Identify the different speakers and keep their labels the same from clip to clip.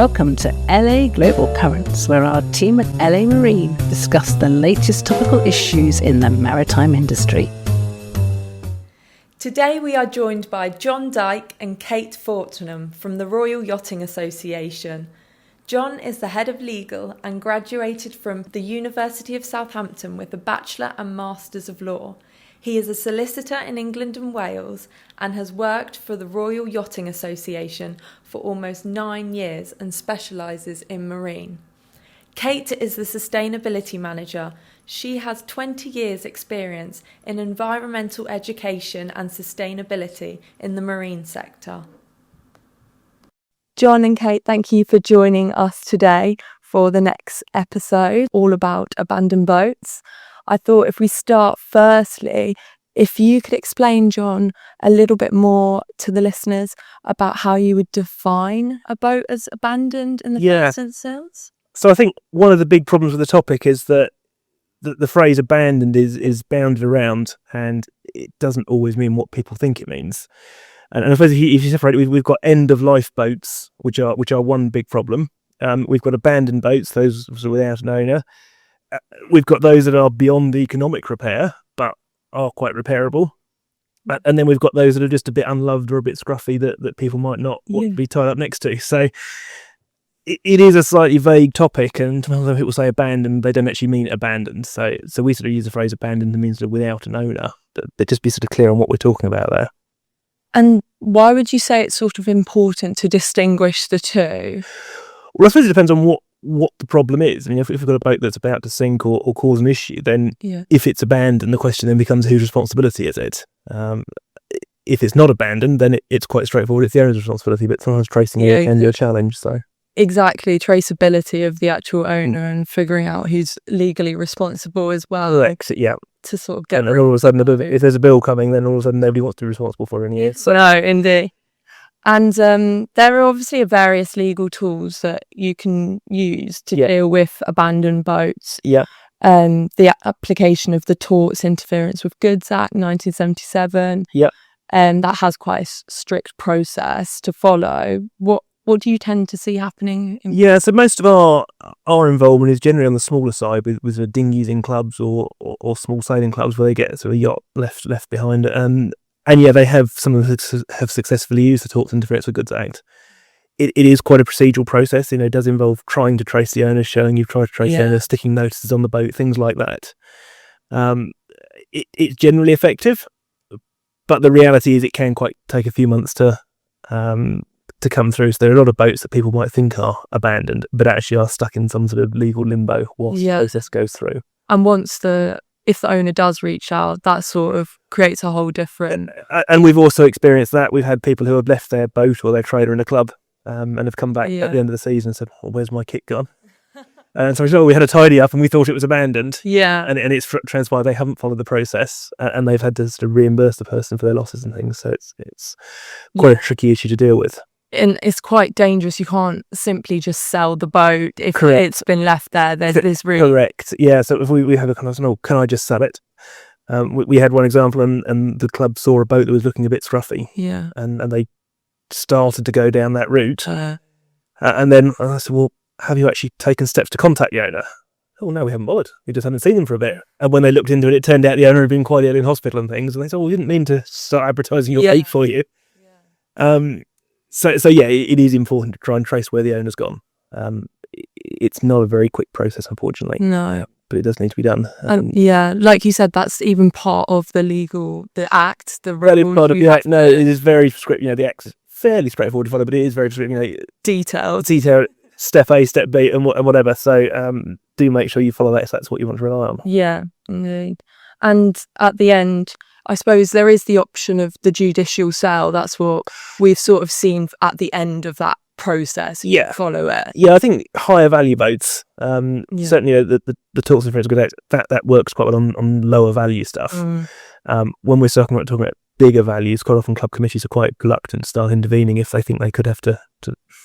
Speaker 1: Welcome to LA Global Currents, where our team at LA Marine discuss the latest topical issues in the maritime industry.
Speaker 2: Today we are joined by John Dyke and Kate Fortnum from the Royal Yachting Association. John is the head of legal and graduated from the University of Southampton with a Bachelor and Masters of Law. He is a solicitor in England and Wales and has worked for the Royal Yachting Association for almost 9 years and specialises in marine. Kate is the sustainability manager. She has 20 years' experience in environmental education and sustainability in the marine sector. John and Kate, thank you for joining us today for the next episode, all about abandoned boats. I thought if we start firstly, if you could explain, John, a little bit more to the listeners about how you would define a boat as abandoned in the first instance.
Speaker 3: So I think one of the big problems with the topic is that the phrase abandoned is bounded around, and it doesn't always mean what people think it means. And I suppose if you separate it, we've got end-of-life boats, which are one big problem. We've got abandoned boats, those without an owner. We've got those that are beyond economic repair, but are quite repairable. And then we've got those that are just a bit unloved or a bit scruffy that people might not want to be tied up next to. So it is a slightly vague topic, and when people say abandoned, they don't actually mean abandoned. So we sort of use the phrase abandoned means that without an owner. But just be sort of clear on what we're talking about there.
Speaker 2: And why would you say it's sort of important to distinguish the two?
Speaker 3: Well, I suppose it depends on what the problem is. I mean, if we've got a boat that's about to sink or cause an issue, then if it's abandoned, the question then becomes whose responsibility is it? If it's not abandoned, then it's quite straightforward. It's the owner's responsibility, but sometimes tracing it can be a challenge. So
Speaker 2: exactly, traceability of the actual owner and figuring out who's legally responsible as well. To sort of get.
Speaker 3: And all of a sudden, if there's a bill coming, then all of a sudden nobody wants to be responsible for it in a year. So.
Speaker 2: No, indeed. And there are obviously various legal tools that you can use to deal with abandoned boats.
Speaker 3: Yeah.
Speaker 2: The application of the Torts Interference with Goods Act 1977.
Speaker 3: Yeah.
Speaker 2: That has quite a strict process to follow. What do you tend to see happening?
Speaker 3: So most of our involvement is generally on the smaller side with sort of dinghies in clubs or small sailing clubs where they get sort of yacht left behind. And they have some of them have successfully used the Torts Interference with Goods Act. It is quite a procedural process. It does involve trying to trace the owner, showing you've tried to trace the owner, sticking notices on the boat, things like that. It's generally effective, but the reality is it can quite take a few months to come through. So there are a lot of boats that people might think are abandoned, but actually are stuck in some sort of legal limbo whilst the process goes through.
Speaker 2: And if the owner does reach out, that sort of creates a whole different...
Speaker 3: And we've also experienced that. We've had people who have left their boat or their trailer in a club and have come back at the end of the season and said, where's my kit gone? And so we had a tidy up and we thought it was abandoned.
Speaker 2: Yeah.
Speaker 3: And it's transpired they haven't followed the process and they've had to sort of reimburse the person for their losses and things. So it's quite a tricky issue to deal with.
Speaker 2: And it's quite dangerous. You can't simply just sell the boat if it's been left there. There's this route.
Speaker 3: Correct. Yeah. So if we have a kind of, can I just sell it? We had one example, and the club saw a boat that was looking a bit scruffy.
Speaker 2: Yeah.
Speaker 3: And they started to go down that route. And then I said, well, have you actually taken steps to contact the owner? Oh, no, we haven't bothered. We just hadn't seen him for a bit. And when they looked into it, it turned out the owner had been quite ill in hospital and things. And they said, well, we didn't mean to start advertising your boat for you. So it is important to try and trace where the owner's gone. It's not a very quick process, unfortunately.
Speaker 2: No.
Speaker 3: But it does need to be done.
Speaker 2: Like you said, that's even part of the act, the rules.
Speaker 3: Part of the act. No, it is very prescriptive. The act is fairly straightforward to follow, but it is very prescriptive.
Speaker 2: Detailed,
Speaker 3: step A, step B, and whatever. So do make sure you follow that if that's what you want to rely on.
Speaker 2: Yeah, indeed. And at the end, I suppose there is the option of the judicial sale. That's what we've sort of seen at the end of that process. Follow it.
Speaker 3: Yeah, I think higher value boats, certainly the Torts Interference with Goods Act, that works quite well on lower value stuff. When we're talking about bigger values, quite often club committees are quite reluctant to start intervening if they think they could have to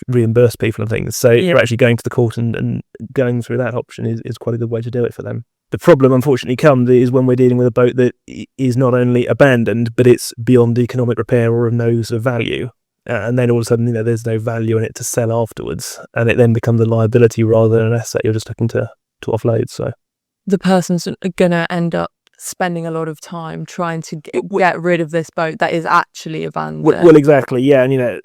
Speaker 3: reimburse people and things. So you're actually going to the court and going through that option is quite a good way to do it for them. The problem, unfortunately, comes is when we're dealing with a boat that is not only abandoned, but it's beyond economic repair or of no sort of value. and then all of a sudden, there's no value in it to sell afterwards, and it then becomes a liability rather than an asset you're just looking to offload. So
Speaker 4: the person's going to end up spending a lot of time trying to get rid of this boat that is actually abandoned.
Speaker 3: Well, exactly, yeah, and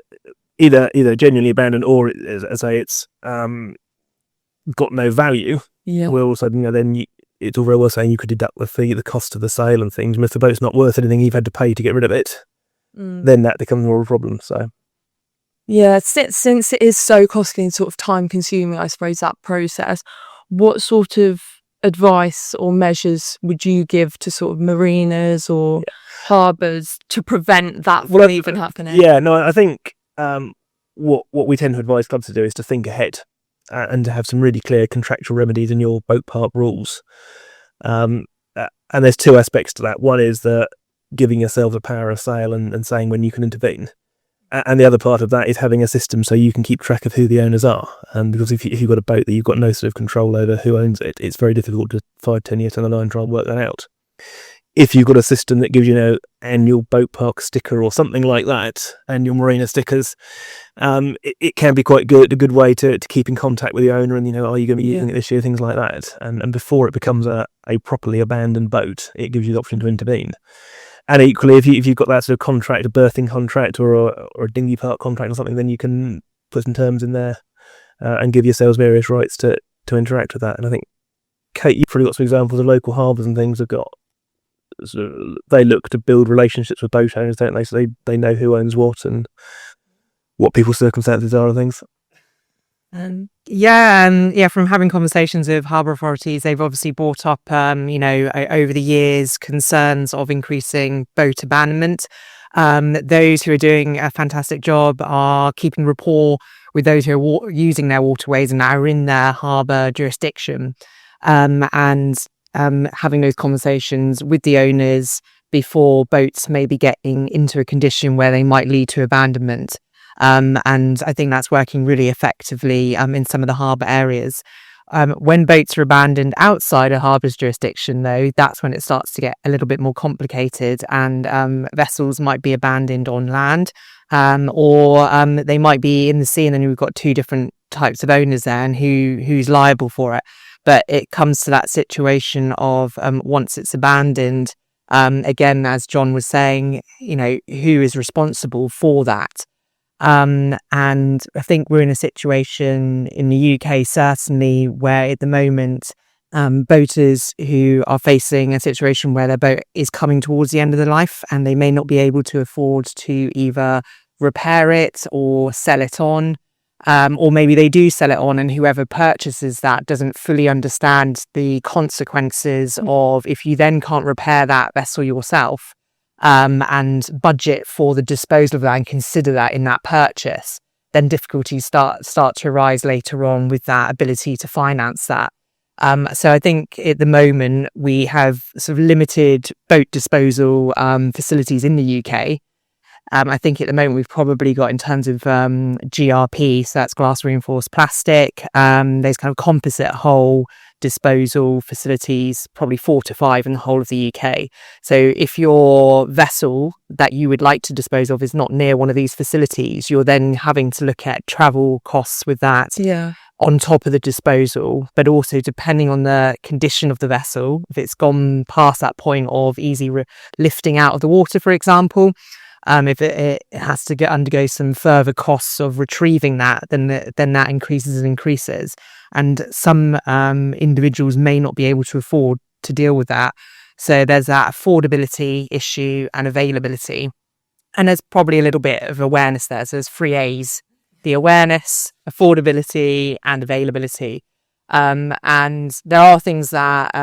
Speaker 3: either genuinely abandoned or, as I say, it's got no value.
Speaker 4: Yeah.
Speaker 3: Well, all of a sudden, then it's all very well saying you could deduct the fee, the cost of the sale and things. But if the boat's not worth anything, you've had to pay to get rid of it. Then that becomes more of a problem. So,
Speaker 4: yeah, since it is so costly and sort of time consuming, I suppose, that process, what sort of advice or measures would you give to sort of marinas or harbours to prevent that from even happening?
Speaker 3: Yeah, no, I think what we tend to advise clubs to do is to think ahead and to have some really clear contractual remedies in your boat park rules. And there's two aspects to that. One is that giving yourselves a power of sale and saying when you can intervene. And the other part of that is having a system so you can keep track of who the owners are. And because if you've got a boat that you've got no sort of control over who owns it, it's very difficult to 5-10 years down the line try and work that out. If you've got a system that gives you annual boat park sticker or something like that, annual marina stickers, it can be quite good, a good way to keep in contact with the owner and, are you going to be using it this year, things like that. And before it becomes a properly abandoned boat, it gives you the option to intervene. And equally, if you've got that sort of contract, a berthing contract or a dinghy park contract or something, then you can put some terms in there and give yourselves various rights to interact with that. And I think, Kate, you've probably got some examples of local harbours and things have got. So they look to build relationships with boat owners, don't they? So they know who owns what and what people's circumstances are and things.
Speaker 5: From having conversations with harbour authorities, they've obviously brought up, over the years, concerns of increasing boat abandonment. Those who are doing a fantastic job are keeping rapport with those who are using their waterways and are in their harbour jurisdiction, and having those conversations with the owners before boats may be getting into a condition where they might lead to abandonment. And I think that's working really effectively in some of the harbour areas. When boats are abandoned outside a harbour's jurisdiction, though, that's when it starts to get a little bit more complicated, and vessels might be abandoned on land, or they might be in the sea, and then we've got two different types of owners there and who's liable for it. But it comes to that situation of once it's abandoned, again, as John was saying, who is responsible for that? And I think we're in a situation in the UK, certainly, where at the moment, boaters who are facing a situation where their boat is coming towards the end of their life and they may not be able to afford to either repair it or sell it on, or maybe they do sell it on and whoever purchases that doesn't fully understand the consequences of if you then can't repair that vessel yourself. And budget for the disposal of that and consider that in that purchase, then difficulties start to arise later on with that ability to finance that. So I think at the moment we have sort of limited boat disposal facilities in the UK. I think at the moment we've probably got, in terms of GRP, so that's glass reinforced plastic, there's kind of composite hull disposal facilities, probably 4 to 5 in the whole of the UK. So if your vessel that you would like to dispose of is not near one of these facilities, you're then having to look at travel costs with that on top of the disposal, but also depending on the condition of the vessel, if it's gone past that point of easy lifting out of the water, for example, if it has to undergo some further costs of retrieving that, then that increases. And some individuals may not be able to afford to deal with that. So there's that affordability issue and availability. And there's probably a little bit of awareness there. So there's 3 A's: the awareness, affordability, and availability. And there are things that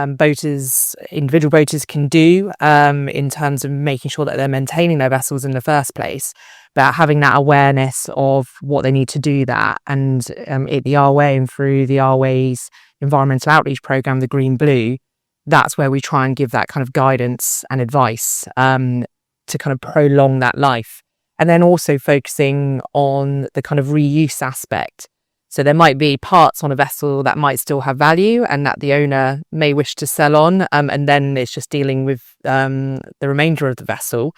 Speaker 5: individual boaters can do in terms of making sure that they're maintaining their vessels in the first place, but having that awareness of what they need to do that. And at the RWA and through the RWA's environmental outreach programme, the Green Blue, that's where we try and give that kind of guidance and advice to kind of prolong that life. And then also focusing on the kind of reuse aspect. So there might be parts on a vessel that might still have value and that the owner may wish to sell on, and then it's just dealing with the remainder of the vessel.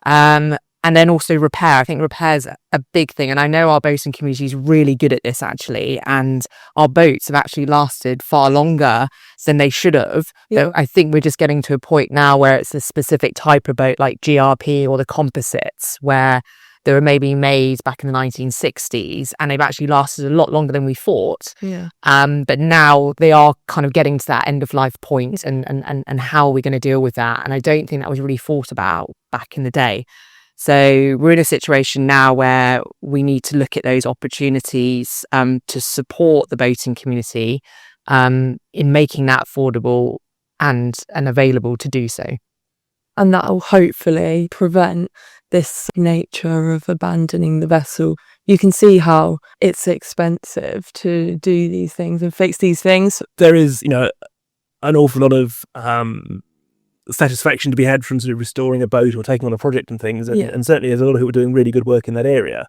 Speaker 5: And And then also repair. I think repair is a big thing. And I know our boating community is really good at this, actually. And our boats have actually lasted far longer than they should have.
Speaker 4: Yeah.
Speaker 5: So I think we're just getting to a point now where it's a specific type of boat like GRP or the composites, where they were maybe made back in the 1960s and they've actually lasted a lot longer than we thought.
Speaker 4: Yeah.
Speaker 5: But now they are kind of getting to that end of life point, and how are we going to deal with that? And I don't think that was really thought about back in the day. So we're in a situation now where we need to look at those opportunities to support the boating community in making that affordable and available to do so.
Speaker 4: And that will hopefully prevent this nature of abandoning the vessel. You can see how it's expensive to do these things and fix these things.
Speaker 3: There is, an awful lot of satisfaction to be had from sort of restoring a boat or taking on a project and things, and certainly there's a lot of people doing really good work in that area.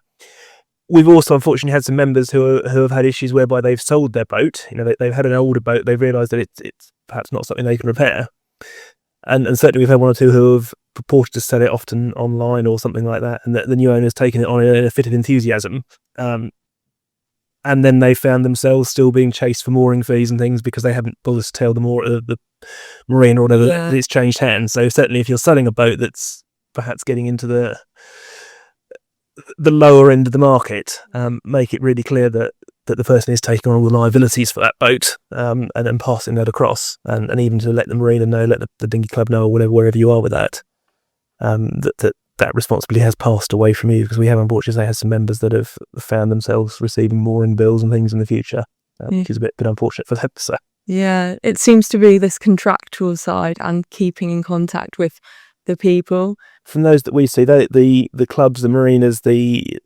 Speaker 3: We've also unfortunately had some members who have had issues whereby they've sold their boat. They've had an older boat, they've realised that it's perhaps not something they can repair, and certainly we've had one or two who have purported to sell it often online or something like that, and the new owner's taken it on in a fit of enthusiasm, and then they found themselves still being chased for mooring fees and things because they haven't bothered to tell the marine or whatever that it's changed hands. So certainly if you're selling a boat that's perhaps getting into the lower end of the market, make it really clear that the person is taking on all the liabilities for that boat, and then passing that across, and even to let the marina know, let the dinghy club know, or whatever, wherever you are with that, that responsibility has passed away from you, because we have unfortunately had some members that have found themselves receiving mooring bills and things in the future, which is a bit unfortunate for them. So.
Speaker 4: Yeah, it seems to be this contractual side and keeping in contact with the people.
Speaker 3: From those that we see, the clubs, the marinas, the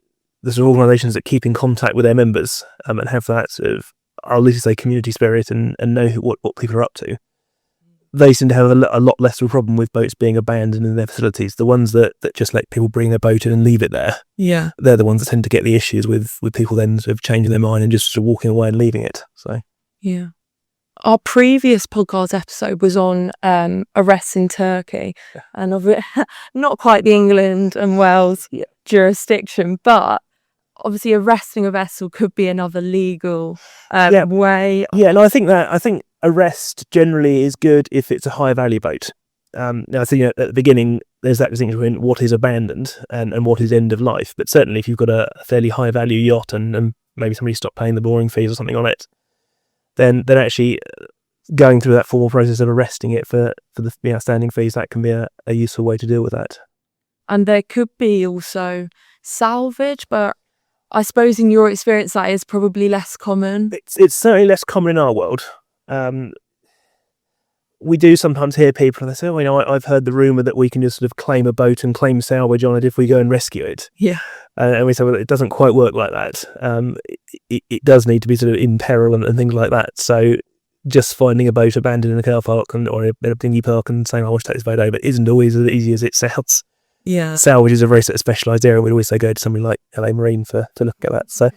Speaker 3: sort of organisations that keep in contact with their members, and have that sort of, I'll at least say, community spirit and know what people are up to, they seem to have a lot less of a problem with boats being abandoned in their facilities. The ones that just let people bring their boat in and leave it there, they're the ones that tend to get the issues with people then sort of changing their mind and just sort of walking away and leaving it. So
Speaker 4: our previous podcast episode was on arrests in Turkey, and of it, not quite the England and Wales jurisdiction, but obviously arresting a vessel could be another legal way.
Speaker 3: Yeah, no, I think arrest generally is good if it's a high value boat. Now, I think at the beginning there's that distinction between what is abandoned and what is end of life. But certainly if you've got a fairly high value yacht and maybe somebody stopped paying the mooring fees or something on it, then actually going through that formal process of arresting it for the outstanding fees, that can be a useful way to deal with that.
Speaker 4: And there could be also salvage, but I suppose in your experience that is probably less common.
Speaker 3: It's certainly less common in our world. We do sometimes hear people, they say, I've heard the rumour that we can just sort of claim a boat and claim salvage on it if we go and rescue it.
Speaker 4: Yeah.
Speaker 3: And we say, well, it doesn't quite work like that. It does need to be sort of in peril and things like that. So just finding a boat abandoned in a car park or a dinghy park and saying, I want to take this boat over, isn't always as easy as it sounds.
Speaker 4: Yeah.
Speaker 3: Salvage is a very sort of specialised area. We'd always say go to somebody like LA Marine to look at that. So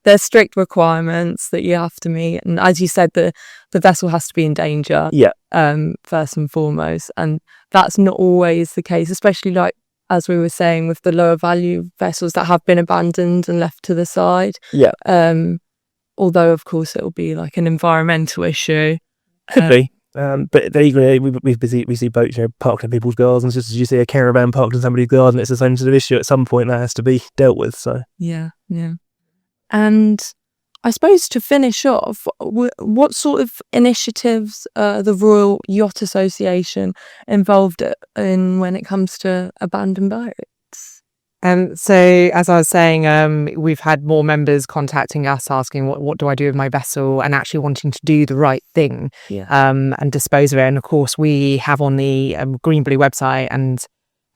Speaker 4: there's strict requirements that you have to meet, and as you said, the vessel has to be in danger. First and foremost, and that's not always the case, especially like as we were saying with the lower value vessels that have been abandoned and left to the side. Although of course it will be like an environmental issue.
Speaker 3: Could be. But then equally, we see boats parked in people's gardens, just as you see a caravan parked in somebody's garden. It's the same sort of issue. At some point, that has to be dealt with. So
Speaker 4: yeah. And I suppose to finish off, what sort of initiatives the Royal Yacht Association involved in when it comes to abandoned boats?
Speaker 5: So as I was saying, we've had more members contacting us asking what do I do with my vessel, and actually wanting to do the right thing and dispose of it. And of course we have on the Green Blue website and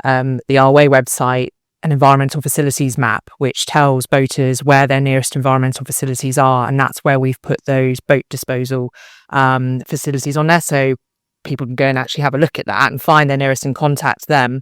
Speaker 5: the Our Way website an environmental facilities map which tells boaters where their nearest environmental facilities are, and that's where we've put those boat disposal facilities on there, so people can go and actually have a look at that and find their nearest and contact them.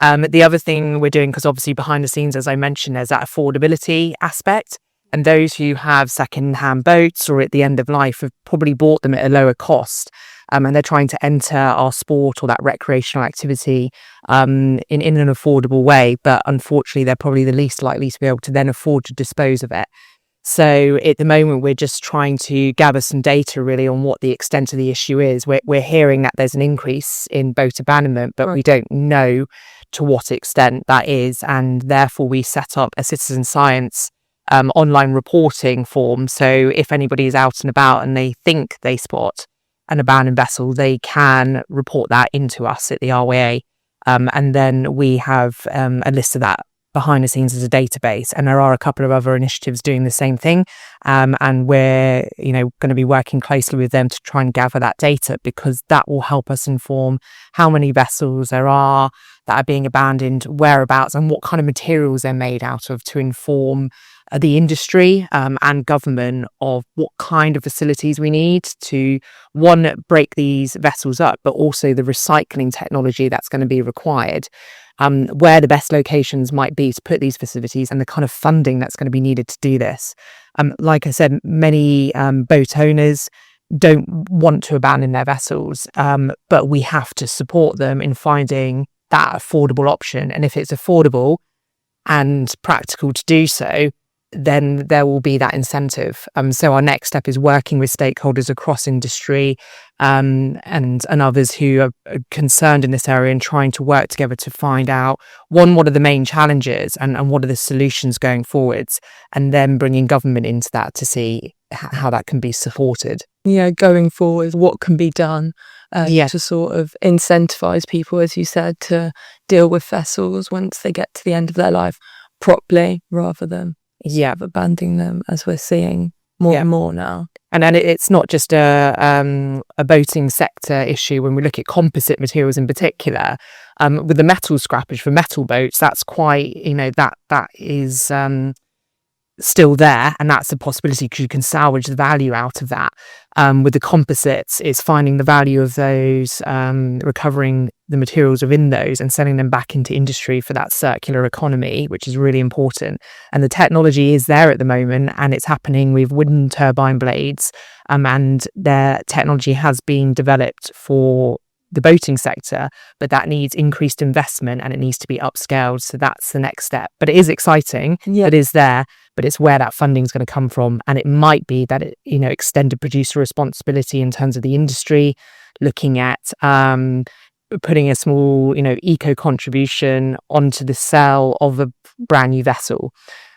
Speaker 5: The other thing we're doing, because obviously behind the scenes, as I mentioned, there's that affordability aspect, and those who have second-hand boats or at the end of life have probably bought them at a lower cost. and they're trying to enter our sport or that recreational activity in an affordable way. But unfortunately, they're probably the least likely to be able to then afford to dispose of it. So at the moment, we're just trying to gather some data really on what the extent of the issue is. We're hearing that there's an increase in boat abandonment, but we don't know to what extent that is. And therefore, we set up a citizen science online reporting form. So if anybody is out and about and they think they spot an abandoned vessel, they can report that into us at the RYA. And then we have a list of that behind the scenes as a database, and there are a couple of other initiatives doing the same thing, and we're going to be working closely with them to try and gather that data, because that will help us inform how many vessels there are that are being abandoned, whereabouts, and what kind of materials they're made out of, to inform the industry and government of what kind of facilities we need to, one, break these vessels up, but also the recycling technology that's going to be required, where the best locations might be to put these facilities, and the kind of funding that's going to be needed to do this. Like I said, many boat owners don't want to abandon their vessels, but we have to support them in finding that affordable option. And if it's affordable and practical to do so, then there will be that incentive. So our next step is working with stakeholders across industry and others who are concerned in this area, and trying to work together to find out, one, what are the main challenges and what are the solutions going forwards, and then bringing government into that to see how that can be supported.
Speaker 4: Yeah, going forward, what can be done to sort of incentivize people, as you said, to deal with vessels once they get to the end of their life properly, rather than abandoning them, as we're seeing more and more now.
Speaker 5: And then it's not just a boating sector issue. When we look at composite materials in particular, with the metal scrappage for metal boats, that's quite, that is still there, and that's a possibility, because you can salvage the value out of that. With the composites, it's finding the value of those, recovering the materials within those and selling them back into industry for that circular economy, which is really important. And the technology is there at the moment, and it's happening with wind turbine blades, and their technology has been developed for the boating sector, but that needs increased investment and it needs to be upscaled. So that's the next step. But it is exciting. It is there, but it's where that funding is going to come from. And it might be that extended producer responsibility in terms of the industry, looking at putting a small eco contribution onto the sale of a brand new vessel,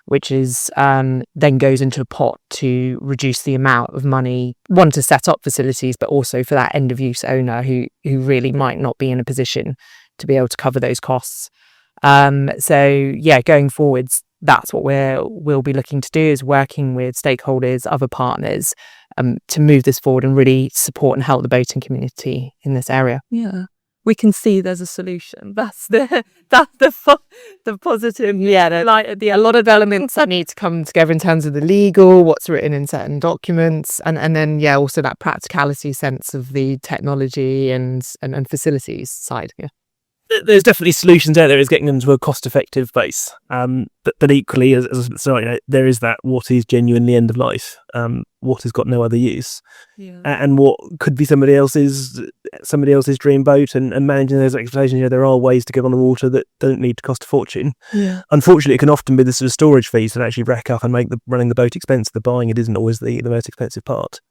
Speaker 5: which is then goes into a pot to reduce the amount of money, one, to set up facilities, but also for that end of use owner who really might not be in a position to be able to cover those costs. Going forwards, that's what we'll be looking to do, is working with stakeholders, other partners, to move this forward and really support and help the boating community in this area.
Speaker 4: Yeah. We can see there's a solution. That's the positive.
Speaker 5: A lot of elements that need to come together in terms of the legal, what's written in certain documents, and then also that practicality sense of the technology and facilities side. Yeah.
Speaker 3: There's definitely solutions out there. Is getting them to a cost-effective base, but equally, there is that what is genuinely end of life, what has got no other use, and what could be somebody else's dream boat, and managing those expectations. There are ways to get on the water that don't need to cost a fortune. Unfortunately, it can often be the sort of storage fees that actually rack up and make running the boat expensive. The buying it isn't always the most expensive part.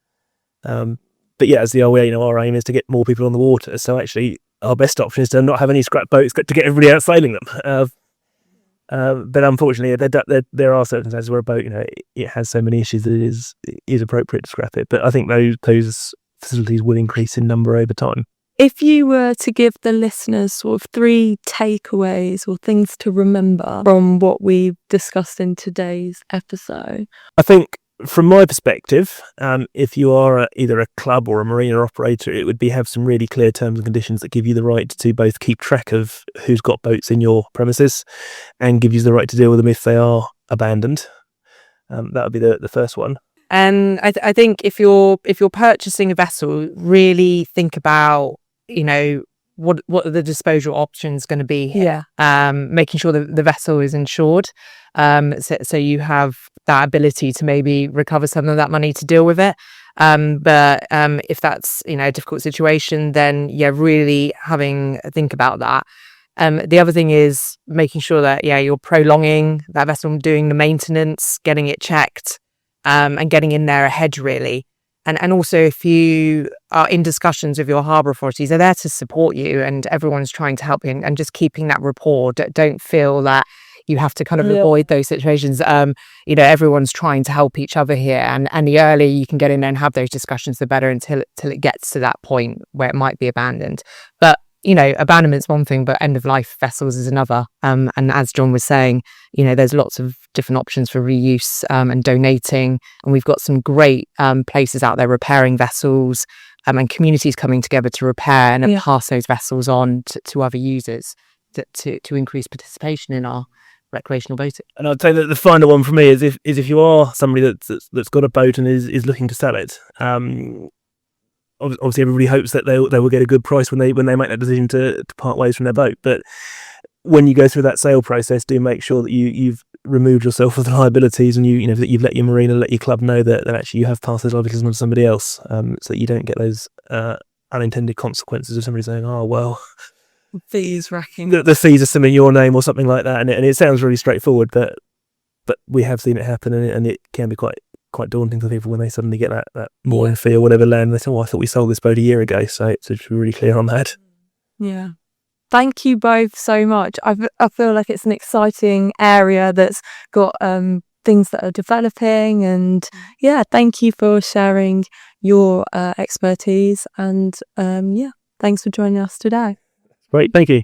Speaker 3: But as the RWA, our aim is to get more people on the water. So actually, our best option is to not have any scrap boats, to get everybody out sailing them. But unfortunately, there are circumstances where a boat, it has so many issues that it is appropriate to scrap it. But I think those facilities will increase in number over time.
Speaker 4: If you were to give the listeners sort of 3 takeaways or things to remember from what we've discussed in today's episode,
Speaker 3: I think, from my perspective, if you are either a club or a marina operator, it would be have some really clear terms and conditions that give you the right to both keep track of who's got boats in your premises and give you the right to deal with them if they are abandoned. That would be the first one.
Speaker 5: And I think if you're purchasing a vessel, really think about what are the disposal options going to be here. Making sure that the vessel is insured, so you have that ability to maybe recover some of that money to deal with it. But if that's, a difficult situation, then really having a think about that. The other thing is making sure that, you're prolonging that vessel, doing the maintenance, getting it checked, and getting in there ahead, really. And also, if you are in discussions with your harbour authorities, they're there to support you, and everyone's trying to help you, and just keeping that rapport. Don't feel that you have to kind of avoid those situations. Everyone's trying to help each other here, and the earlier you can get in there and have those discussions, the better, until it gets to that point where it might be abandoned. But abandonment's one thing, but end of life vessels is another. And as John was saying, there's lots of different options for reuse and donating. And we've got some great places out there repairing vessels, and communities coming together to repair and pass those vessels on to other users to increase participation in our recreational boating.
Speaker 3: And I'd say that the final one for me is if you are somebody that's got a boat and is looking to sell it. Obviously, everybody hopes that they will get a good price when they make that decision to part ways from their boat. But when you go through that sale process, do make sure that you've removed yourself of the liabilities, and that you've let your marina, let your club know that actually you have passed those liabilities on to somebody else, so that you don't get those unintended consequences of somebody saying, "Oh well,
Speaker 4: fees racking."
Speaker 3: The fees are still in your name or something like that." And it sounds really straightforward, but we have seen it happen, and it can be quite daunting for people when they suddenly get that mooring fee or whatever land. They say, "Oh, I thought we sold this boat a year ago." So to be really clear on that.
Speaker 4: Yeah. Thank you both so much. I feel like it's an exciting area that's got things that are developing, and thank you for sharing your expertise, and thanks for joining us today.
Speaker 3: Great, thank you.